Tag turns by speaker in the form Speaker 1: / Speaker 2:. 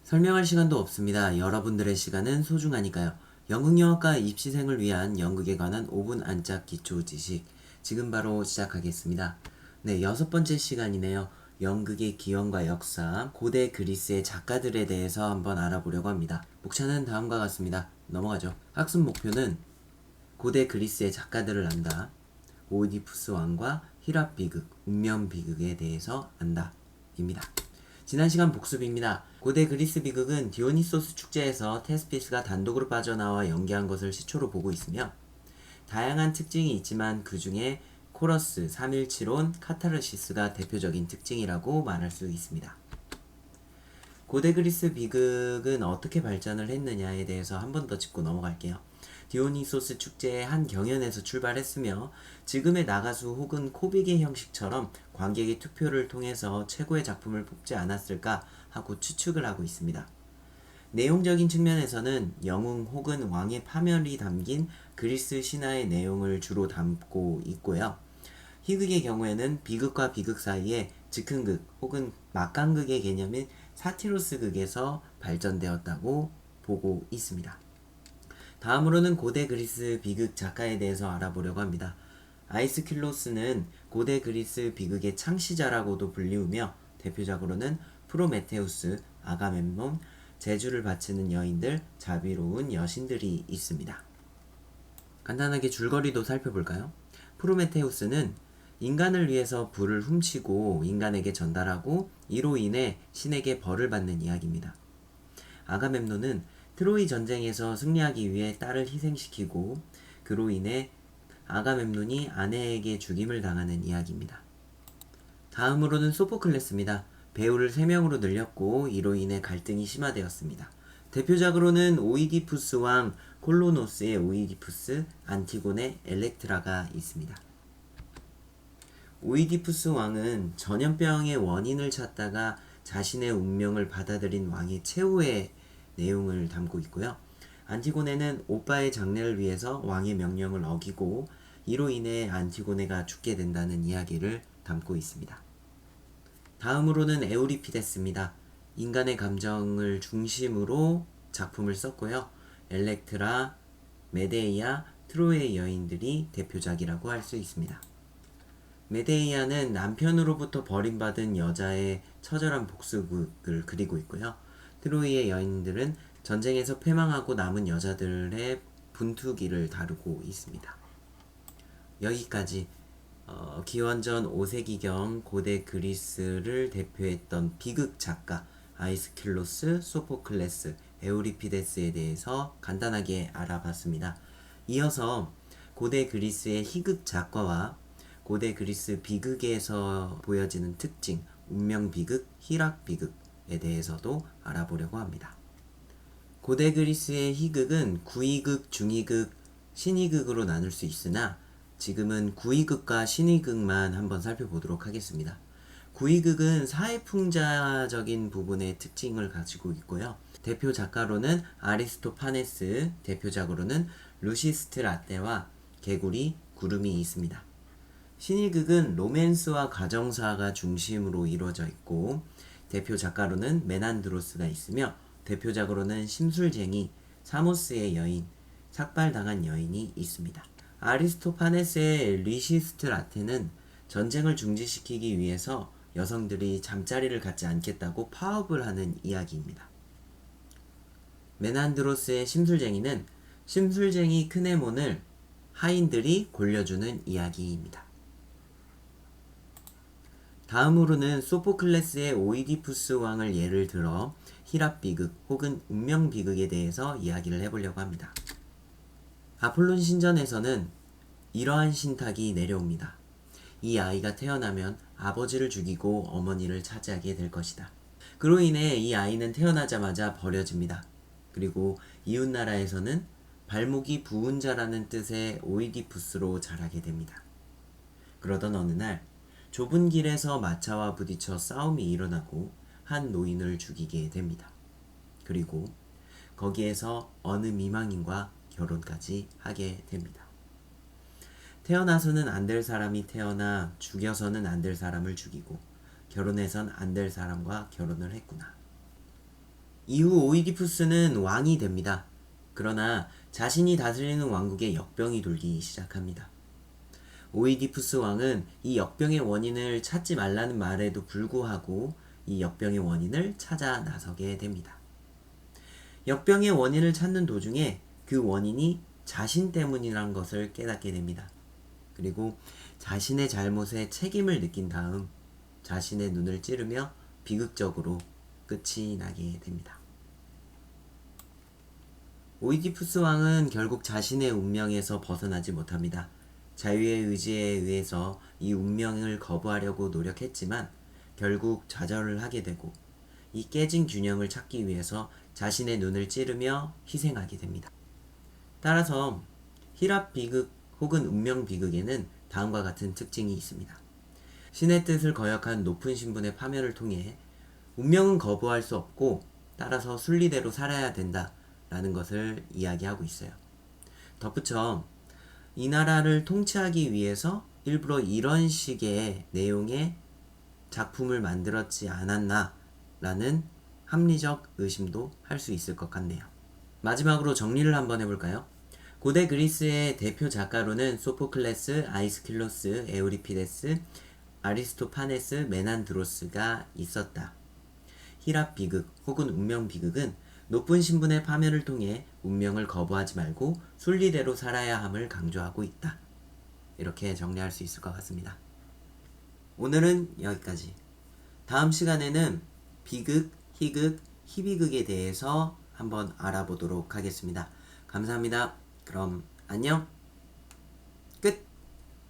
Speaker 1: 설명할 시간도 없습니다. 여러분들의 시간은 소중하니까요. 연극영화과 입시생을 위한 연극에 관한 5분 안짝 기초 지식. 지금 바로 시작하겠습니다. 네, 6번째 시간이네요. 연극의 기원과 역사, 고대 그리스의 작가들에 대해서 한번 알아보려고 합니다. 목차는 다음과 같습니다. 넘어가죠. 학습 목표는 고대 그리스의 작가들을 안다. 오이디푸스 왕과 히랍 비극, 운명 비극에 대해서 안다. 입니다. 지난 시간 복습입니다. 고대 그리스 비극은 디오니소스 축제에서 테스피스가 단독으로 빠져나와 연기한 것을 시초로 보고 있으며 다양한 특징이 있지만 그 중에 코러스, 317론, 카타르시스가 대표적인 특징이라고 말할 수 있습니다. 고대 그리스 비극은 어떻게 발전을 했느냐에 대해서 한 번 더 짚고 넘어갈게요. 디오니소스 축제의 한 경연에서 출발했으며 지금의 나가수 혹은 코빅의 형식처럼 관객의 투표를 통해서 최고의 작품을 뽑지 않았을까 하고 추측을 하고 있습니다. 내용적인 측면에서는 영웅 혹은 왕의 파멸이 담긴 그리스 신화의 내용을 주로 담고 있고요. 희극의 경우에는 비극과 비극 사이에 즉흥극 혹은 막강극의 개념인 사티로스 극에서 발전되었다고 보고 있습니다. 다음으로는 고대 그리스 비극 작가에 대해서 알아보려고 합니다. 아이스킬로스는 고대 그리스 비극의 창시자라고도 불리우며 대표적으로는 프로메테우스, 아가멤논, 제주를 바치는 여인들, 자비로운 여신들이 있습니다. 간단하게 줄거리도 살펴볼까요? 프로메테우스는 인간을 위해서 불을 훔치고 인간에게 전달하고 이로 인해 신에게 벌을 받는 이야기입니다. 아가멤논은 트로이 전쟁에서 승리하기 위해 딸을 희생시키고 그로 인해 아가멤논이 아내에게 죽임을 당하는 이야기입니다. 다음으로는 소포클레스입니다. 배우를 3명으로 늘렸고 이로 인해 갈등이 심화되었습니다. 대표작으로는 오이디푸스 왕 콜로노스의 오이디푸스, 안티곤의 엘렉트라가 있습니다. 오이디푸스 왕은 전염병의 원인을 찾다가 자신의 운명을 받아들인 왕의 최후의 내용을 담고 있고요. 안티고네는 오빠의 장래를 위해서 왕의 명령을 어기고 이로 인해 안티고네가 죽게 된다는 이야기를 담고 있습니다. 다음으로는 에우리피데스입니다. 인간의 감정을 중심으로 작품을 썼고요. 엘렉트라, 메데이아, 트로이의 여인들이 대표작이라고 할 수 있습니다. 메데이아는 남편으로부터 버림받은 여자의 처절한 복수극을 그리고 있고요. 트로이의 여인들은 전쟁에서 패망하고 남은 여자들의 분투기를 다루고 있습니다. 여기까지 기원전 5세기경 고대 그리스를 대표했던 비극 작가 아이스킬로스, 소포클레스, 에우리피데스에 대해서 간단하게 알아봤습니다. 이어서 고대 그리스의 희극 작가와 고대 그리스 비극에서 보여지는 특징, 운명 비극, 희락 비극에 대해서도 알아보려고 합니다. 고대 그리스의 희극은 구이극, 중이극, 신이극으로 나눌 수 있으나 지금은 구이극과 신이극만 한번 살펴보도록 하겠습니다. 구이극은 사회풍자적인 부분의 특징을 가지고 있고요. 대표 작가로는 아리스토파네스, 대표작으로는 루시스트라테와 개구리, 구름이 있습니다. 신이극은 로맨스와 가정사가 중심으로 이루어져 있고 대표 작가로는 메난드로스가 있으며 대표작으로는 심술쟁이, 사모스의 여인, 삭발당한 여인이 있습니다. 아리스토파네스의 리시스트라테는 전쟁을 중지시키기 위해서 여성들이 잠자리를 갖지 않겠다고 파업을 하는 이야기입니다. 메난드로스의 심술쟁이는 심술쟁이 크네몬을 하인들이 골려주는 이야기입니다. 다음으로는 소포클레스의 오이디푸스 왕을 예를 들어 희랍 비극 혹은 운명 비극에 대해서 이야기를 해보려고 합니다. 아폴론 신전에서는 이러한 신탁이 내려옵니다. 이 아이가 태어나면 아버지를 죽이고 어머니를 차지하게 될 것이다. 그로 인해 이 아이는 태어나자마자 버려집니다. 그리고 이웃나라에서는 발목이 부은 자라는 뜻의 오이디푸스로 자라게 됩니다. 그러던 어느 날 좁은 길에서 마차와 부딪혀 싸움이 일어나고 한 노인을 죽이게 됩니다. 그리고 거기에서 어느 미망인과 결혼까지 하게 됩니다. 태어나서는 안 될 사람이 태어나 죽여서는 안 될 사람을 죽이고 결혼해선 안 될 사람과 결혼을 했구나. 이후 오이디푸스는 왕이 됩니다. 그러나 자신이 다스리는 왕국에 역병이 돌기 시작합니다. 오이디푸스 왕은 이 역병의 원인을 찾지 말라는 말에도 불구하고 이 역병의 원인을 찾아 나서게 됩니다. 역병의 원인을 찾는 도중에 그 원인이 자신 때문이란 것을 깨닫게 됩니다. 그리고 자신의 잘못에 책임을 느낀 다음 자신의 눈을 찌르며 비극적으로 끝이 나게 됩니다. 오이디푸스 왕은 결국 자신의 운명에서 벗어나지 못합니다. 자유의 의지에 의해서 이 운명을 거부하려고 노력했지만 결국 좌절을 하게 되고 이 깨진 균형을 찾기 위해서 자신의 눈을 찌르며 희생하게 됩니다. 따라서 히랍 비극 혹은 운명 비극에는 다음과 같은 특징이 있습니다. 신의 뜻을 거역한 높은 신분의 파멸을 통해 운명은 거부할 수 없고 따라서 순리대로 살아야 된다 라는 것을 이야기하고 있어요. 덧붙여 이 나라를 통치하기 위해서 일부러 이런 식의 내용의 작품을 만들었지 않았나 라는 합리적 의심도 할 수 있을 것 같네요. 마지막으로 정리를 한번 해볼까요? 고대 그리스의 대표 작가로는 소포클레스, 아이스킬로스, 에우리피데스, 아리스토파네스, 메난드로스가 있었다. 히랍 비극 혹은 운명 비극은 높은 신분의 파멸을 통해 운명을 거부하지 말고 순리대로 살아야 함을 강조하고 있다. 이렇게 정리할 수 있을 것 같습니다. 오늘은 여기까지. 다음 시간에는 비극, 희극, 희비극에 대해서 한번 알아보도록 하겠습니다. 감사합니다. 그럼 안녕.